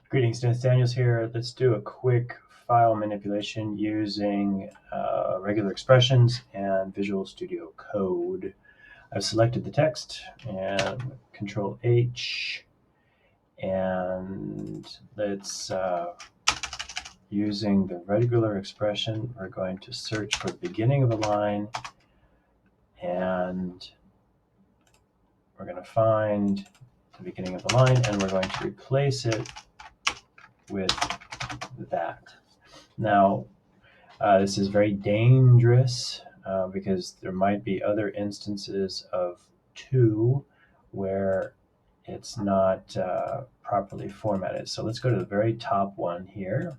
Greetings, Dennis Daniels here. Let's do a quick file manipulation using regular expressions and Visual Studio Code. I've selected the text and Control H, and let's, using the regular expression, we're going to search for the beginning of a line, and we're going to find the beginning of the line, and we're going to replace it with that. Now, this is very dangerous because there might be other instances of 2 where it's not properly formatted. So let's go to the very top one here.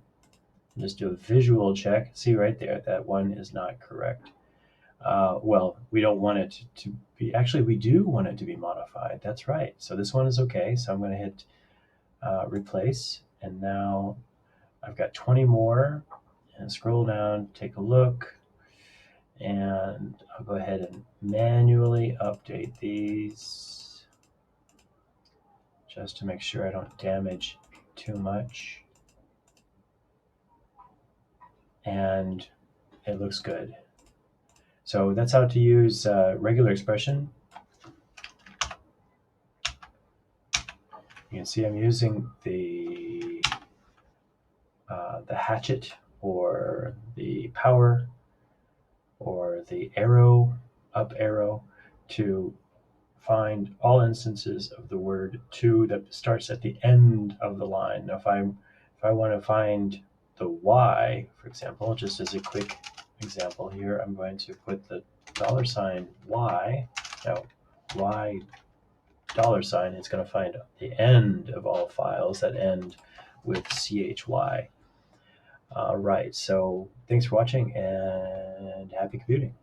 Just do a visual check. See right there, that one is not correct. Well, we don't want it to be, actually we do want it to be modified. That's right. So this one is okay. So I'm going to hit replace, and now I've got 20 more, and scroll down, take a look, and I'll go ahead and manually update these just to make sure I don't damage too much. And it looks good. So that's how to use regular expression. You can see I'm using the hatchet or the power or the arrow, up arrow, to find all instances of the word to that starts at the end of the line. Now, if I want to find the Y, for example, just as a quick example here, I'm going to put the $Y. Now, Y $, it's going to find the end of all files that end with CHY. Right, so thanks for watching and happy computing.